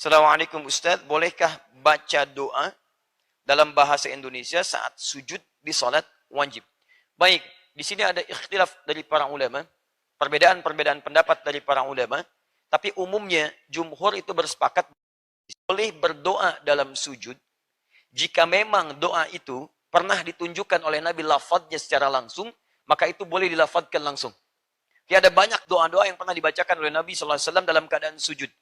Assalamualaikum Ustaz, bolehkah baca doa dalam bahasa Indonesia saat sujud di salat wajib? Baik, di sini ada ikhtilaf dari para ulama, perbedaan-perbedaan pendapat dari para ulama, tapi umumnya jumhur itu bersepakat boleh berdoa dalam sujud jika memang doa itu pernah ditunjukkan oleh Nabi lafadznya secara langsung, maka itu boleh dilafadzkan langsung. Ya, ada banyak doa-doa yang pernah dibacakan oleh Nabi SAW dalam keadaan sujud.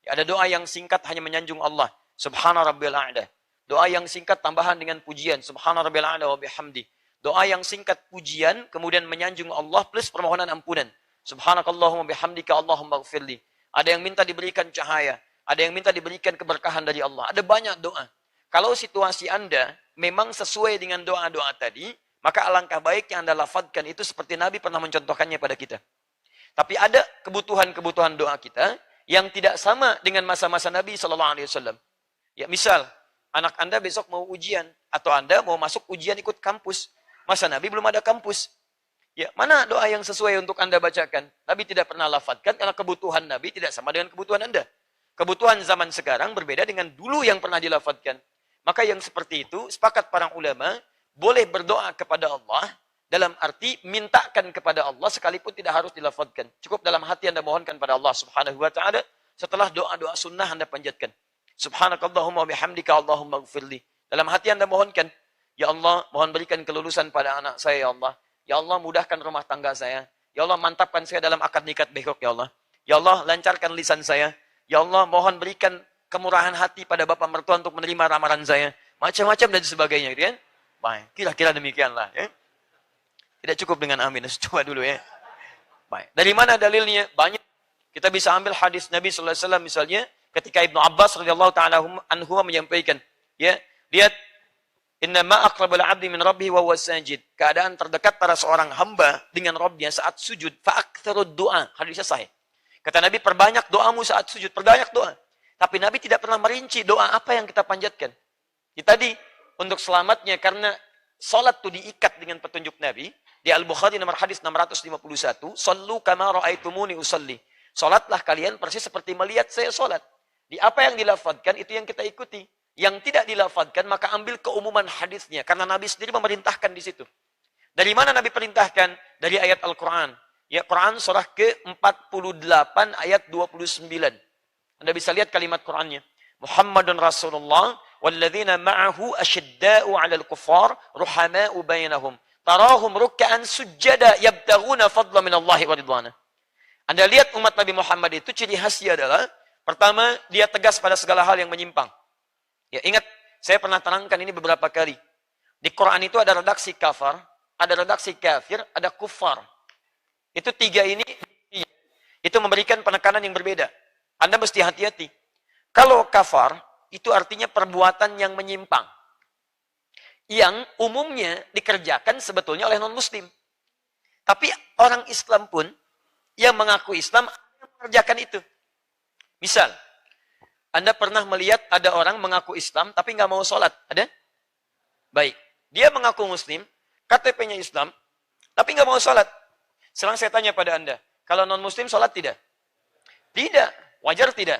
Ya, ada doa yang singkat hanya menyanjung Allah, Subhana Rabbiyal A'la. Doa yang singkat tambahan dengan pujian, Subhana Rabbiyal A'la wa bihamdi. Doa yang singkat pujian, kemudian menyanjung Allah plus permohonan ampunan. Subhanakallahumma bihamdika Allahumma gfirli. Ada yang minta diberikan cahaya, ada yang minta diberikan keberkahan dari Allah. Ada banyak doa. Kalau situasi Anda memang sesuai dengan doa-doa tadi, maka alangkah baiknya Anda lafadzkan itu seperti Nabi pernah mencontohkannya pada kita. Tapi ada kebutuhan-kebutuhan doa kita yang tidak sama dengan masa-masa Nabi SAW. Ya, misal, anak Anda besok mau ujian, atau Anda mau masuk ujian ikut kampus. Masa Nabi belum ada kampus. Ya, mana doa yang sesuai untuk Anda bacakan? Nabi tidak pernah lafadzkan karena kebutuhan Nabi tidak sama dengan kebutuhan Anda. Kebutuhan zaman sekarang berbeda dengan dulu yang pernah dilafadzkan. Maka yang seperti itu, sepakat para ulama, boleh berdoa kepada Allah, dalam arti mintakan kepada Allah sekalipun tidak harus dilafadzkan. Cukup dalam hati Anda mohonkan pada Allah Subhanahu wa taala setelah doa-doa sunnah Anda panjatkan. Subhanakallahumma bihamdika Allahumma gfirli. Dalam hati Anda mohonkan, ya Allah, mohon berikan kelulusan pada anak saya ya Allah. Ya Allah, mudahkan rumah tangga saya. Ya Allah, mantapkan saya dalam akad nikah besok ya Allah. Ya Allah, lancarkan lisan saya. Ya Allah, mohon berikan kemurahan hati pada bapak mertua untuk menerima ramalan saya. Macam-macam dan sebagainya gitu kan. Baik, kira-kira demikianlah ya. Tidak cukup dengan amin, coba dulu ya. Baik. Dari mana dalilnya? Banyak. Kita bisa ambil hadis Nabi SAW misalnya, ketika Ibnu Abbas radhiyallahu ta'ala anhu menyampaikan, ya, lihat, inna ma aqrabul 'abdi min rabbih wa huwa sajid. Keadaan terdekat para seorang hamba dengan Rabbnya saat sujud, fa aktsarud du'a. Hadisnya sahih. Kata Nabi, perbanyak doamu saat sujud, perbanyak doa. Tapi Nabi tidak pernah merinci doa apa yang kita panjatkan. Tadi untuk selamatnya karena salat itu diikat dengan petunjuk Nabi. Di Al-Bukhari nomor hadis 651, "Shallu kama ra'aitumuni usalli." Salatlah kalian persis seperti melihat saya salat. Di apa yang dilafadzkan itu yang kita ikuti. Yang tidak dilafadzkan maka ambil keumuman hadisnya karena Nabi sendiri memerintahkan di situ. Dari mana Nabi perintahkan? Dari ayat Al-Qur'an. Ya, Quran surah ke-48 ayat 29. Anda bisa lihat kalimat Qur'annya. Muhammadun Rasulullah walladzina ma'ahu asyidda'u 'alal kuffar ruhama'u bainahum. Tarahum ruk'an sujada yabtaghuna fadla minallahi wa ridwana. Anda lihat umat Nabi Muhammad itu ciri khasnya adalah pertama, dia tegas pada segala hal yang menyimpang. Ya, ingat, saya pernah terangkan ini beberapa kali. Di Quran itu ada redaksi kafar, ada redaksi kafir, ada kufar. Itu tiga ini itu memberikan penekanan yang berbeda. Anda mesti hati-hati. Kalau kafar itu artinya perbuatan yang menyimpang. Yang umumnya dikerjakan sebetulnya oleh non-muslim. Tapi orang Islam pun yang mengaku Islam mengerjakan itu. Misal, Anda pernah melihat ada orang mengaku Islam tapi nggak mau sholat, ada? Baik, dia mengaku Muslim, KTP-nya Islam, tapi nggak mau sholat. Sekarang saya tanya pada Anda, kalau non-Muslim sholat tidak? Tidak, wajar tidak?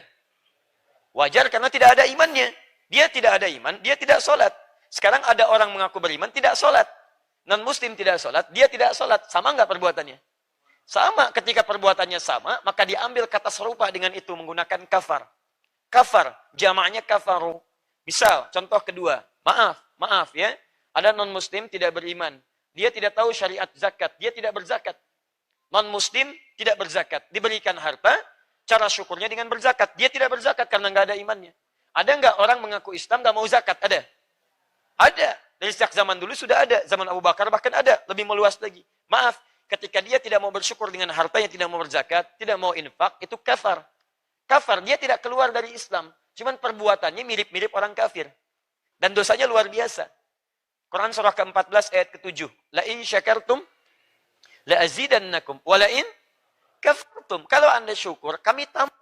Wajar karena tidak ada imannya. Dia tidak ada iman, dia tidak sholat. Sekarang ada orang mengaku beriman, tidak sholat. Non-Muslim tidak sholat, dia tidak sholat. Sama nggak perbuatannya? Sama. Ketika perbuatannya sama, maka diambil kata serupa dengan itu menggunakan kafar. Kafar, jamaknya kafaru. Misal, contoh kedua. Maaf ya. Ada non-Muslim tidak beriman. Dia tidak tahu syariat zakat. Dia tidak berzakat. Non-Muslim tidak berzakat. Diberikan harta, cara syukurnya dengan berzakat. Dia tidak berzakat karena nggak ada imannya. Ada nggak orang mengaku Islam nggak mau zakat? Ada. Ada. Dari sejak zaman dulu sudah ada. Zaman Abu Bakar bahkan ada. Lebih meluas lagi. Maaf, ketika dia tidak mau bersyukur dengan hartanya, tidak mau berzakat, tidak mau infak, itu kafar. Kafar, dia tidak keluar dari Islam. Cuman perbuatannya mirip-mirip orang kafir. Dan dosanya luar biasa. Quran surah ke-14 ayat ke-7. La in syakartum la azidannakum wa la in kafartum. Kalau Anda syukur, kami tambah.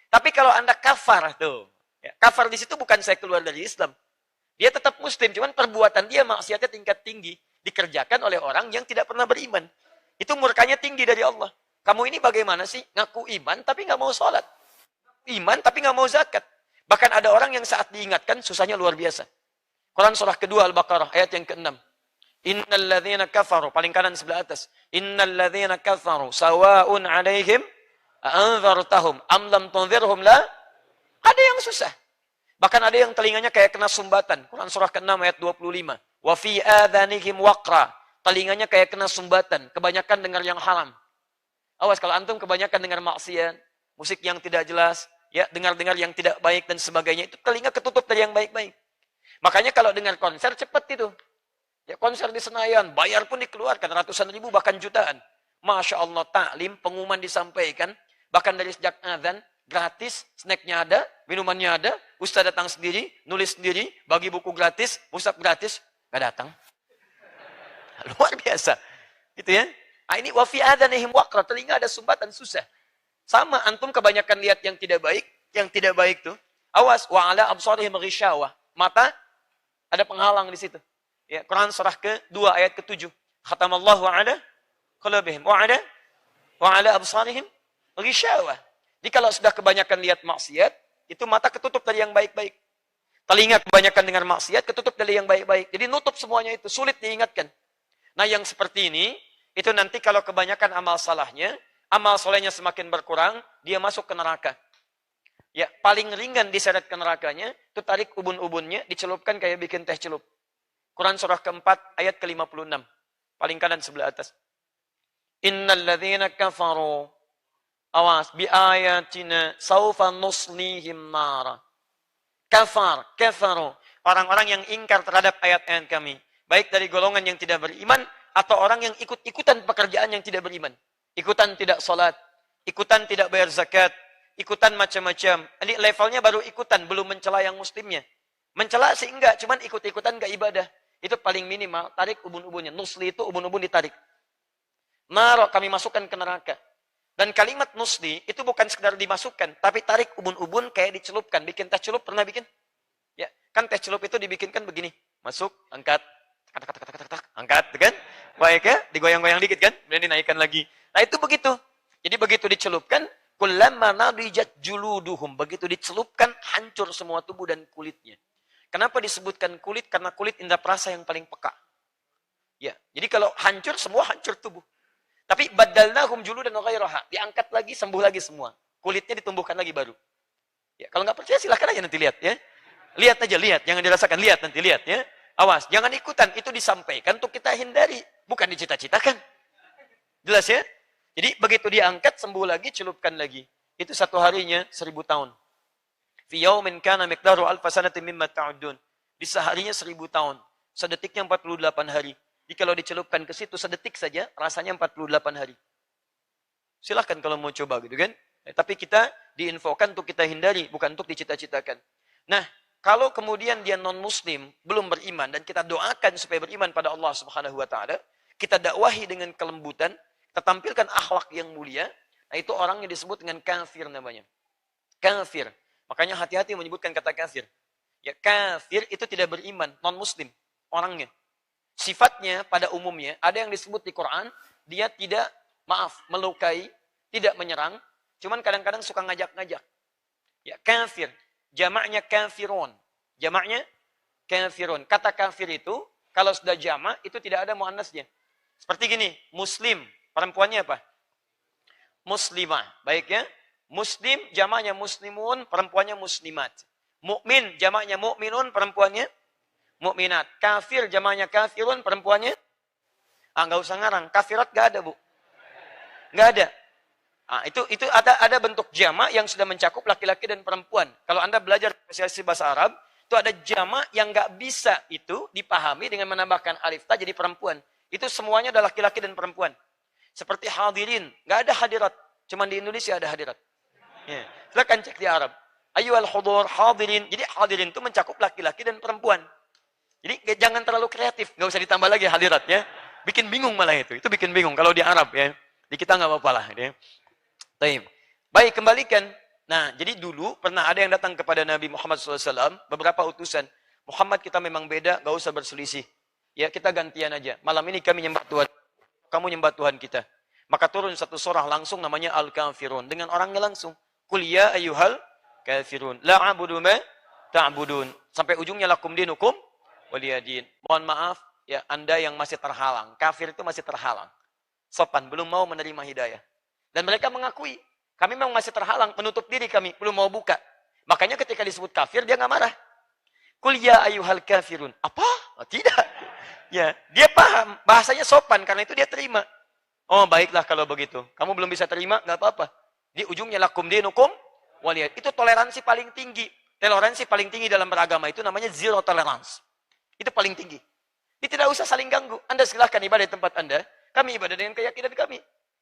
Tapi kalau Anda kafar tuh. Ya, kafar di situ bukan saya keluar dari Islam. Dia tetap muslim, cuman perbuatan dia maksiatnya tingkat tinggi. Dikerjakan oleh orang yang tidak pernah beriman. Itu murkanya tinggi dari Allah. Kamu ini bagaimana sih? Ngaku iman tapi nggak mau sholat. Iman tapi nggak mau zakat. Bahkan ada orang yang saat diingatkan susahnya luar biasa. Quran surah kedua Al-Baqarah ayat yang ke-6. Innal ladzina kafaru, paling kanan sebelah atas. Innal ladzina kafaru sawa'un 'alaihim anzartahum am lam tunzirhum la. Ada yang susah. Bahkan ada yang telinganya kayak kena sumbatan. Quran surah ke-6 ayat 25. Wa fi adhanihim waqra. Telinganya kayak kena sumbatan, kebanyakan dengar yang haram. Awas kalau antum kebanyakan dengar maksiat, musik yang tidak jelas, ya, dengar-dengar yang tidak baik dan sebagainya, itu telinga ketutup dari yang baik-baik. Makanya kalau dengar konser cepat itu. Ya, konser di Senayan, bayar pun dikeluarkan ratusan ribu bahkan jutaan. Masya Allah, taklim, pengumuman disampaikan, bahkan dari sejak azan, gratis, snacknya ada, minumannya ada, ustaz datang sendiri, nulis sendiri, bagi buku gratis, musab gratis, nggak datang. Luar biasa. Gitu ya. Nah, ini wa fi adhanihim waqra, telinga ada sumbatan susah. Sama antum kebanyakan lihat yang tidak baik tuh. Awas, wa ala absarihim ghishawah. Mata ada penghalang di situ. Ya, Quran surah ke-2 ayat ke-7. Khatamallahu ala qulubihim wa ala absarihim ghishawah. Jadi kalau sudah kebanyakan lihat maksiat, itu mata ketutup dari yang baik-baik. Telinga kebanyakan dengar maksiat, ketutup dari yang baik-baik. Jadi nutup semuanya itu, sulit diingatkan. Nah, yang seperti ini, itu nanti kalau kebanyakan amal salahnya, amal solehnya semakin berkurang, dia masuk ke neraka. Ya, paling ringan diseret ke nerakanya, itu tarik ubun-ubunnya, dicelupkan kayak bikin teh celup. Quran surah keempat, ayat ke-56. Paling kanan sebelah atas. Innal ladzina kafaru, awas, bi ayatina saufa nuslihim nara. Kafaru. Orang-orang yang ingkar terhadap ayat-ayat kami. Baik dari golongan yang tidak beriman, atau orang yang ikut-ikutan pekerjaan yang tidak beriman. Ikutan tidak sholat, ikutan tidak bayar zakat, ikutan macam-macam. Ini levelnya baru ikutan, belum mencela yang muslimnya. Mencela sih enggak, cuman ikut-ikutan enggak ibadah. Itu paling minimal, tarik ubun-ubunnya. Nusli itu ubun-ubun ditarik. Naro kami masukkan ke neraka. Dan kalimat nusli itu bukan sekedar dimasukkan, tapi tarik ubun-ubun kayak dicelupkan. Bikin teh celup, pernah bikin? Ya, kan teh celup itu dibikinkan begini. Masuk, angkat, angkat, kan? Baik ya, digoyang-goyang dikit kan? Kemudian dinaikkan lagi. Nah itu begitu. Jadi begitu dicelupkan, kullamma nadijat juluduhum. Begitu dicelupkan, hancur semua tubuh dan kulitnya. Kenapa disebutkan kulit? Karena kulit indera perasa yang paling peka. Ya, jadi kalau hancur, semua hancur tubuh. Tapi badalnahum juludan ghairaha. Diangkat lagi, sembuh lagi semua. Kulitnya ditumbuhkan lagi baru. Ya, kalau nggak percaya silahkan aja nanti lihat ya. Lihat aja, lihat. Jangan dirasakan, lihat nanti, lihat ya. Awas, jangan ikutan. Itu disampaikan untuk kita hindari. Bukan dicita-citakan. Jelas ya? Jadi begitu diangkat, sembuh lagi, celupkan lagi. Itu satu harinya 1000 tahun. Fi yaumin kana miqdaru alfa sanatin mimma ta'udun. Di seharinya 1000 tahun. Sedetiknya 48 hari. Jadi kalau dicelupkan ke situ sedetik saja, rasanya 48 hari. Silahkan kalau mau coba gitu kan. Tapi kita diinfokan untuk kita hindari, bukan untuk dicita-citakan. Nah, kalau kemudian dia non-muslim, belum beriman, dan kita doakan supaya beriman pada Allah Subhanahu wa Ta'ala, kita dakwahi dengan kelembutan, kita tampilkan akhlak yang mulia, nah itu orang yang disebut dengan kafir namanya. Kafir. Makanya hati-hati menyebutkan kata kafir. Ya, kafir itu tidak beriman, non-muslim orangnya. Sifatnya pada umumnya, ada yang disebut di Quran, dia tidak, melukai, tidak menyerang, cuman kadang-kadang suka ngajak-ngajak. Ya, kafir. Jamaknya kafirun. Jamaknya kafirun. Kata kafir itu, kalau sudah jamak, itu tidak ada muannasnya. Seperti gini, muslim. Perempuannya apa? Muslimah. Baik ya. Muslim, jamaknya muslimun, perempuannya muslimat. Mukmin, jamaknya mukminun, perempuannya mukminat. Kafir, jamaknya kafirun, perempuannya nggak usah ngarang. Kafirat nggak ada, Bu. Nggak ada. Itu ada bentuk jamak yang sudah mencakup laki-laki dan perempuan. Kalau Anda belajar spesialisasi bahasa Arab, itu ada jamak yang nggak bisa itu dipahami dengan menambahkan alif ta jadi perempuan. Itu semuanya adalah laki-laki dan perempuan. Seperti hadirin, nggak ada hadirat. Cuman di Indonesia ada hadirat. Ya. Silakan cek di Arab. Ayyuhal hudur hadirin. Jadi hadirin itu mencakup laki-laki dan perempuan. Jadi jangan terlalu kreatif, nggak usah ditambah lagi hadirat ya. Bikin bingung malah itu. Itu bikin bingung kalau di Arab ya. Di kita nggak apa-apa lah. Ya. Baik, kembalikan. Nah, jadi dulu pernah ada yang datang kepada Nabi Muhammad SAW, beberapa utusan. Muhammad, kita memang beda, gak usah berselisih. Ya, kita gantian aja. Malam ini kami nyembah Tuhan. Kamu nyembah Tuhan kita. Maka turun satu surah langsung namanya Al-Kafirun. Dengan orangnya langsung. Qul ya ayyuhal kafirun. La a'budu ma ta'budun. Sampai ujungnya lakum dinukum waliyadin. Mohon maaf, ya Anda yang masih terhalang. Kafir itu masih terhalang. Sopan, belum mau menerima hidayah. Dan mereka mengakui, kami memang masih terhalang, menutup diri kami, belum mau buka. Makanya ketika disebut kafir, dia nggak marah. Kul ya ayyuhal kafirun. Apa? Oh, tidak. Ya, dia paham, bahasanya sopan, karena itu dia terima. Oh, baiklah kalau begitu. Kamu belum bisa terima, nggak apa-apa. Di ujungnya lakum dinukum waliyad. Itu toleransi paling tinggi. Toleransi paling tinggi dalam beragama itu namanya zero tolerance. Itu paling tinggi. Ini tidak usah saling ganggu. Anda silahkan ibadah di tempat Anda. Kami ibadah dengan keyakinan kami.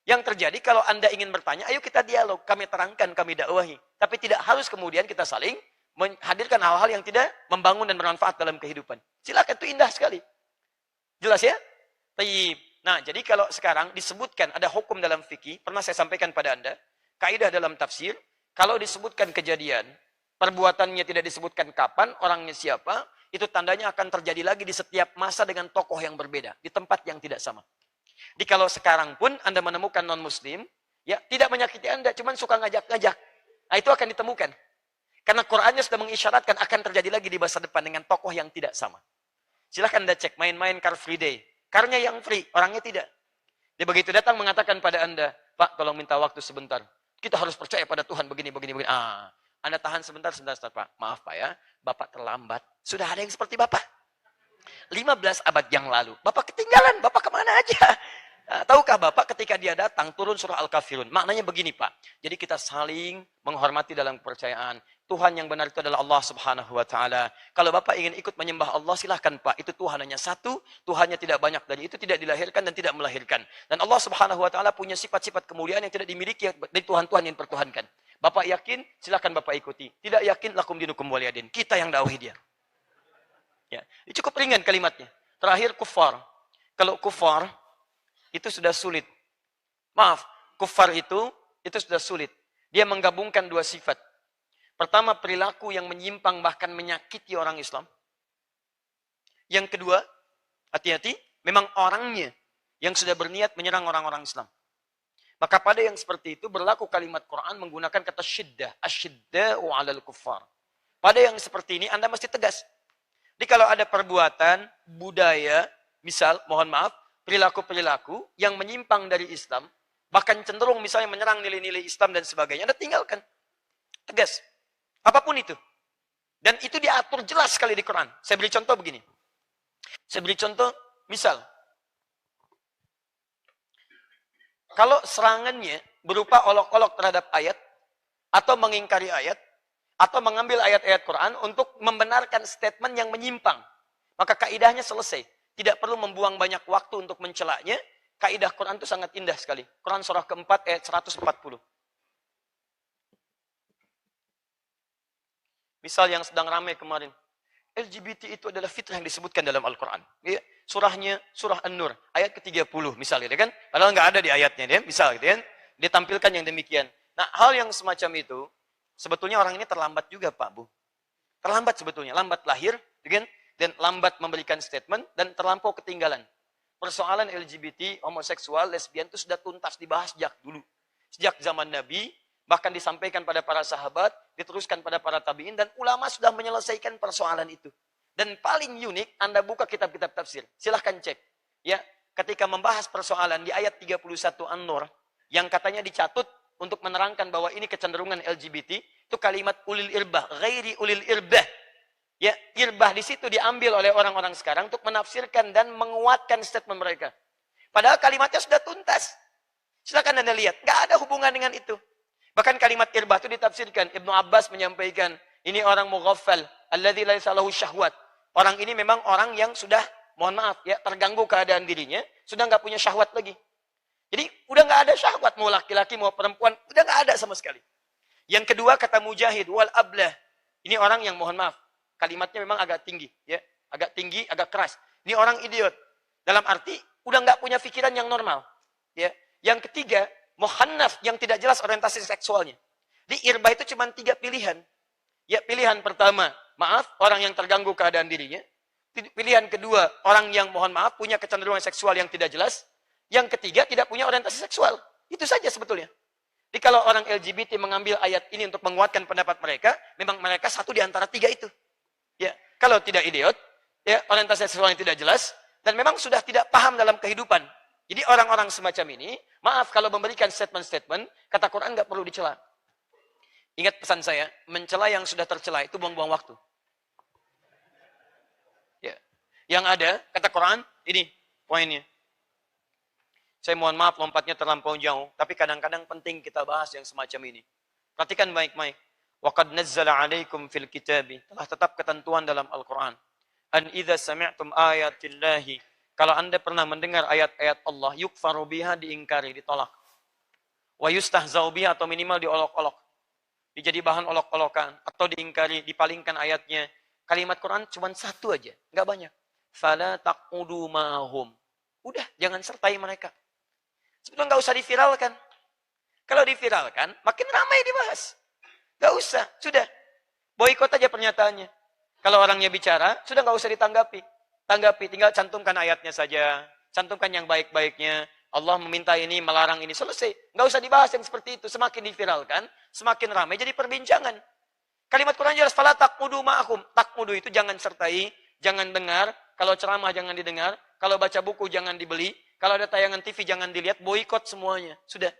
Yang terjadi kalau Anda ingin bertanya, ayo kita dialog. Kami terangkan, kami dakwahi. Tapi tidak harus kemudian kita saling menghadirkan hal-hal yang tidak membangun dan bermanfaat dalam kehidupan. Silakan, itu indah sekali. Jelas ya? Tayyib. Nah, jadi kalau sekarang disebutkan ada hukum dalam fikih, pernah saya sampaikan pada Anda, kaidah dalam tafsir, kalau disebutkan kejadian, perbuatannya tidak disebutkan kapan, orangnya siapa, itu tandanya akan terjadi lagi di setiap masa dengan tokoh yang berbeda, di tempat yang tidak sama. Jadi kalau sekarang pun Anda menemukan non-muslim, ya tidak menyakiti Anda, cuman suka ngajak-ngajak. Nah, itu akan ditemukan. Karena Qur'annya sudah mengisyaratkan akan terjadi lagi di masa depan dengan tokoh yang tidak sama. Silahkan Anda cek, main-main Car Free Day. Karnya yang free, orangnya tidak. Dia begitu datang mengatakan pada Anda, Pak, tolong minta waktu sebentar. Kita harus percaya pada Tuhan begini. Anda tahan sebentar, Pak. Maaf Pak ya, Bapak terlambat. Sudah ada yang seperti Bapak. 15 abad yang lalu. Bapak ketinggalan, Bapak kemana aja? Nah, tahukah Bapak ketika dia datang turun surah Al-Kafirun. Maknanya begini Pak. Jadi kita saling menghormati dalam kepercayaan. Tuhan yang benar itu adalah Allah Subhanahu wa taala. Kalau Bapak ingin ikut menyembah Allah, silahkan Pak. Itu Tuhan hanya satu, Tuhannya tidak banyak dari itu, tidak dilahirkan dan tidak melahirkan. Dan Allah Subhanahu wa taala punya sifat-sifat kemuliaan yang tidak dimiliki dari Tuhan-Tuhan yang dipertuhankan. Bapak yakin, silahkan Bapak ikuti. Tidak yakin, lakum dinukum waliyadin. Kita yang dakwahi dia. Ya, cukup ringan kalimatnya. Terakhir kufar. Kalau kufar itu sudah sulit. Maaf, kufar itu sudah sulit. Dia menggabungkan dua sifat. Pertama, perilaku yang menyimpang bahkan menyakiti orang Islam. Yang kedua, hati-hati, memang orangnya yang sudah berniat menyerang orang-orang Islam. Maka pada yang seperti itu berlaku kalimat Quran menggunakan kata syiddah, asyidda'u 'alal kuffar. Pada yang seperti ini Anda mesti tegas. Jadi kalau ada perbuatan, budaya, misal, mohon maaf, perilaku-perilaku yang menyimpang dari Islam, bahkan cenderung misalnya menyerang nilai-nilai Islam dan sebagainya, Anda tinggalkan. Tegas. Apapun itu. Dan itu diatur jelas sekali di Quran. Saya beri contoh begini. Saya beri contoh, misal, kalau serangannya berupa olok-olok terhadap ayat, atau mengingkari ayat, atau mengambil ayat-ayat Quran untuk membenarkan statement yang menyimpang, maka kaidahnya selesai. Tidak perlu membuang banyak waktu untuk mencelaknya. Kaidah Quran itu sangat indah sekali. Quran surah keempat ayat 140. Misal yang sedang ramai kemarin. LGBT itu adalah fitrah yang disebutkan dalam Al-Quran. Ya, surahnya, surah An-Nur, ayat ke-30 misalnya, kan? Padahal nggak ada di ayatnya, ya? Misal gitu kan? Ditampilkan yang demikian. Nah, hal yang semacam itu, sebetulnya orang ini terlambat juga, Pak Bu. Terlambat sebetulnya, lambat lahir, kan? Dan lambat memberikan statement, dan terlampau ketinggalan. Persoalan LGBT, homoseksual, lesbian itu sudah tuntas dibahas sejak dulu. Sejak zaman Nabi, bahkan disampaikan pada para sahabat, diteruskan pada para tabi'in, dan ulama sudah menyelesaikan persoalan itu. Dan paling unik, Anda buka kitab-kitab tafsir. Silahkan cek. Ya, ketika membahas persoalan di ayat 31 An-Nur, yang katanya dicatut untuk menerangkan bahwa ini kecenderungan LGBT, itu kalimat ulil irbah, ghairi ulil irbah. Ya, irbah di situ diambil oleh orang-orang sekarang untuk menafsirkan dan menguatkan statement mereka. Padahal kalimatnya sudah tuntas. Silakan Anda lihat, nggak ada hubungan dengan itu. Bahkan kalimat irbah itu ditafsirkan. Ibnu Abbas menyampaikan, ini orang mughaffal, alladzi laisa lahu syahwat. Orang ini memang orang yang sudah, mohon maaf ya, terganggu keadaan dirinya, sudah nggak punya syahwat lagi. Jadi udah nggak ada syahwat, mau laki-laki mau perempuan, udah nggak ada sama sekali. Yang kedua kata Mujahid wal ablah. Ini orang yang mohon maaf, kalimatnya memang agak tinggi, ya, agak tinggi, agak keras. Ini orang idiot. Dalam arti udah nggak punya pikiran yang normal. Ya. Yang ketiga, muhannaf yang tidak jelas orientasi seksualnya. Di irbah itu cuma 3 pilihan. Ya, pilihan pertama, maaf, orang yang terganggu keadaan dirinya. Pilihan kedua, orang yang mohon maaf punya kecenderungan seksual yang tidak jelas. Yang ketiga, tidak punya orientasi seksual. Itu saja sebetulnya. Jadi kalau orang LGBT mengambil ayat ini untuk menguatkan pendapat mereka, memang mereka satu di antara tiga itu. Ya, kalau tidak idiot, ya orientasi seksual yang tidak jelas, dan memang sudah tidak paham dalam kehidupan. Jadi orang-orang semacam ini, maaf kalau memberikan statement-statement, kata Quran nggak perlu dicela. Ingat pesan saya, mencela yang sudah tercela itu buang-buang waktu. Ya. Yang ada, kata Quran, ini poinnya. Saya mohon maaf lompatnya terlampau jauh, tapi kadang-kadang penting kita bahas yang semacam ini. Perhatikan baik-baik. وَقَدْ نَزَّلَ عَلَيْكُمْ فِي الْكِتَابِ telah tetap ketentuan dalam Al-Quran. أَنْ إِذَا سَمِعْتُمْ آيَاتِ اللَّهِ kalau Anda pernah mendengar ayat-ayat Allah, yukfaru biha diingkari, ditolak. Wa yustahzau biha atau minimal diolok-olok. Dijadi bahan olok-olokan atau diingkari, dipalingkan ayatnya. Kalimat Quran cuma satu aja, nggak banyak. Fala taqudu ma'hum. Udah, jangan sertai mereka. Sebetulnya nggak usah diviralkan. Kalau diviralkan, makin ramai dibahas. Nggak usah, sudah. Boikot aja pernyataannya. Kalau orangnya bicara, sudah nggak usah ditanggapi. Tanggapi, tinggal cantumkan ayatnya saja. Cantumkan yang baik-baiknya. Allah meminta ini, melarang ini. Selesai. Nggak usah dibahas yang seperti itu. Semakin diviralkan, semakin ramai jadi perbincangan. Kalimat Quran jelas, fala taqmudu ma'akum. Taqmudu itu jangan sertai, jangan dengar. Kalau ceramah jangan didengar. Kalau baca buku jangan dibeli. Kalau ada tayangan TV jangan dilihat. Boikot semuanya. Sudah.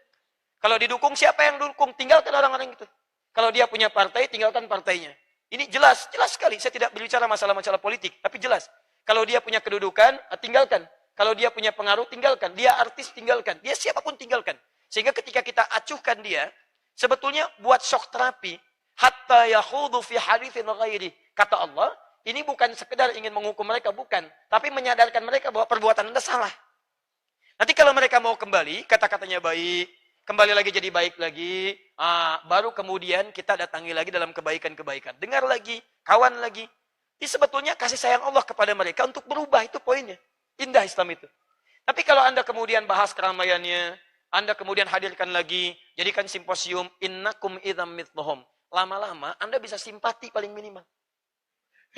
Kalau didukung, siapa yang dukung? Tinggalkan orang-orang itu. Kalau dia punya partai, tinggalkan partainya. Ini jelas sekali. Saya tidak berbicara masalah-masalah politik, tapi jelas. Kalau dia punya kedudukan, tinggalkan. Kalau dia punya pengaruh, tinggalkan. Dia artis, tinggalkan. Dia siapapun, tinggalkan. Sehingga ketika kita acuhkan dia, sebetulnya buat shock terapi, hatta yakhudu fi haditsin ghairi. Kata Allah, ini bukan sekedar ingin menghukum mereka, bukan. Tapi menyadarkan mereka bahwa perbuatan Anda salah. Nanti kalau mereka mau kembali, kata-katanya baik, kembali lagi jadi baik lagi, baru kemudian kita datangi lagi dalam kebaikan-kebaikan. Dengar lagi, kawan lagi. Ini sebetulnya kasih sayang Allah kepada mereka untuk berubah, itu poinnya. Indah Islam itu. Tapi kalau Anda kemudian bahas keramaiannya, Anda kemudian hadirkan lagi, jadikan simposium, innakum idzam mithluhum. Lama-lama Anda bisa simpati paling minimal.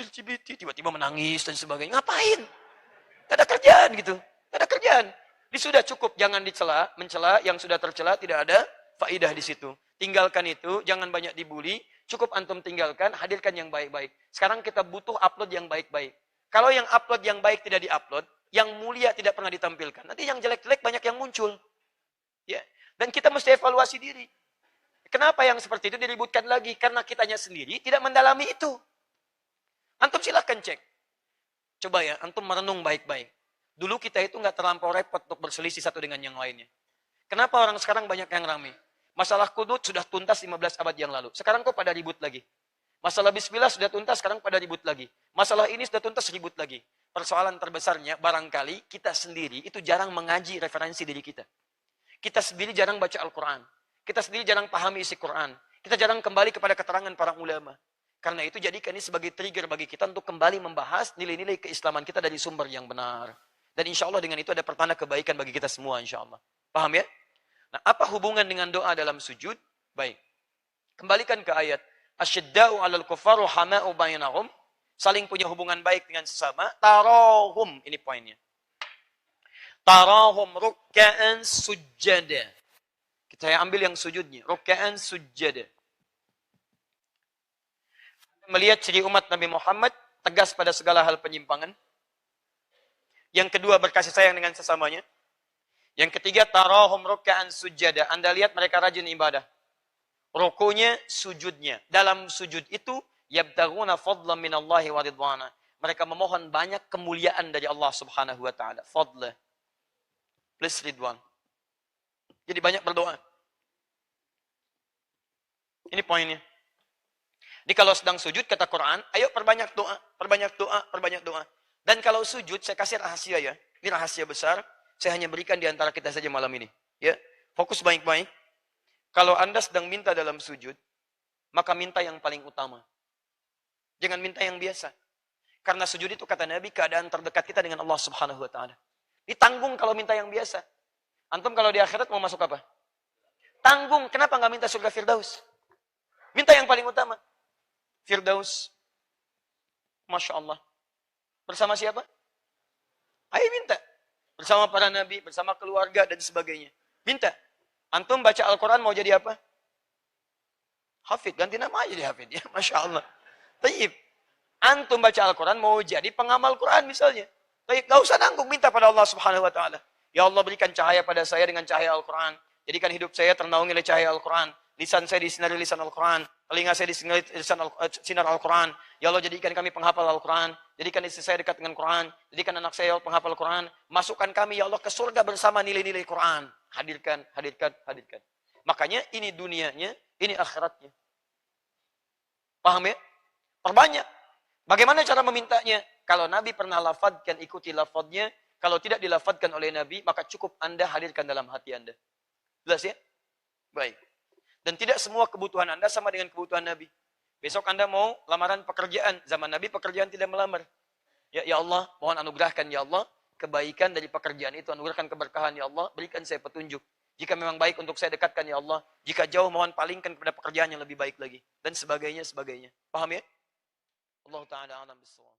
LGBT tiba-tiba menangis dan sebagainya. Ngapain? Tidak ada kerjaan gitu. Tidak ada kerjaan. Ini sudah cukup, jangan dicela, mencela yang sudah tercela, tidak ada faidah di situ. Tinggalkan itu, jangan banyak dibully. Cukup antum tinggalkan, hadirkan yang baik-baik. Sekarang kita butuh upload yang baik-baik. Kalau yang upload yang baik tidak diupload, yang mulia tidak pernah ditampilkan. Nanti yang jelek-jelek banyak yang muncul. Ya. Dan kita mesti evaluasi diri. Kenapa yang seperti itu diributkan lagi? Karena kitanya sendiri tidak mendalami itu. Antum silahkan cek. Coba ya, antum merenung baik-baik. Dulu kita itu nggak terlampau repot untuk berselisih satu dengan yang lainnya. Kenapa orang sekarang banyak yang ramai? Masalah kudut sudah tuntas 15 abad yang lalu. Sekarang kok pada ribut lagi? Masalah bismillah sudah tuntas, sekarang pada ribut lagi. Masalah ini sudah tuntas, ribut lagi. Persoalan terbesarnya, barangkali kita sendiri itu jarang mengaji referensi diri kita. Kita sendiri jarang baca Al-Quran. Kita sendiri jarang pahami isi Quran. Kita jarang kembali kepada keterangan para ulama. Karena itu jadikan ini sebagai trigger bagi kita untuk kembali membahas nilai-nilai keislaman kita dari sumber yang benar. Dan insya Allah dengan itu ada pertanda kebaikan bagi kita semua insya Allah. Paham ya? Nah, apa hubungan dengan doa dalam sujud? Baik. Kembalikan ke ayat. Asyidda'u 'alal kufaru hama'u bainahum. Saling punya hubungan baik dengan sesama. Tarahum. Ini poinnya. Tarahum rukka'an sujjada. Kita ambil yang sujudnya. Rukka'an sujjada. Melihat ciri umat Nabi Muhammad. Tegas pada segala hal penyimpangan. Yang kedua, berkasih sayang dengan sesamanya. Yang ketiga, tarahum rukka'an sujjada. Anda lihat mereka rajin ibadah. Rukunya, sujudnya. Dalam sujud itu, yabtaghuna fadlan minallahi wa ridwana. Mereka memohon banyak kemuliaan dari Allah Subhanahu wa taala. Fadla plus ridwan. Jadi banyak berdoa. Ini poinnya. Jadi kalau sedang sujud kata Quran, ayo perbanyak doa, perbanyak doa, perbanyak doa. Dan kalau sujud, saya kasih rahasia ya. Ini rahasia besar. Saya hanya berikan di antara kita saja malam ini. Ya, fokus baik-baik. Kalau Anda sedang minta dalam sujud, maka minta yang paling utama. Jangan minta yang biasa. Karena sujud itu kata Nabi, keadaan terdekat kita dengan Allah Subhanahu wa taala. Ditanggung kalau minta yang biasa. Antum kalau di akhirat mau masuk apa? Tanggung. Kenapa nggak minta surga Firdaus? Minta yang paling utama. Firdaus. Masya Allah. Bersama siapa? Ayo minta. Bersama para nabi, bersama keluarga, dan sebagainya. Minta. Antum baca Al-Quran mau jadi apa? Hafid, ganti nama aja jadi Hafid. Ya, Masya Allah. Taib. Antum baca Al-Quran mau jadi pengamal Quran misalnya. Taib, gak usah nanggung, minta pada Allah Subhanahu Wa Taala. Ya Allah berikan cahaya pada saya dengan cahaya Al-Quran. Jadikan hidup saya ternaungi oleh cahaya Al-Quran. Lisan saya disinari lisan Al-Quran. Telinga saya disinari sinar Al-Quran. Ya Allah jadikan kami penghafal Al-Quran. Jadikan istri saya dekat dengan Quran. Jadikan anak saya penghafal Quran. Masukkan kami ya Allah ke surga bersama nilai-nilai Quran. Hadirkan, hadirkan, hadirkan. Makanya ini dunianya, ini akhiratnya. Paham ya? Perbanyak. Bagaimana cara memintanya? Kalau Nabi pernah lafadkan, ikuti lafadnya. Kalau tidak dilafadkan oleh Nabi, maka cukup Anda hadirkan dalam hati Anda. Jelas ya? Baik. Dan tidak semua kebutuhan Anda sama dengan kebutuhan Nabi. Besok Anda mau lamaran pekerjaan. Zaman Nabi pekerjaan tidak melamar. Ya Allah, mohon anugerahkan ya Allah. Kebaikan dari pekerjaan itu. Anugerahkan keberkahan ya Allah. Berikan saya petunjuk. Jika memang baik untuk saya dekatkan ya Allah. Jika jauh mohon palingkan kepada pekerjaan yang lebih baik lagi. Dan sebagainya, sebagainya. Paham ya? Allah Ta'ala alam bisawab.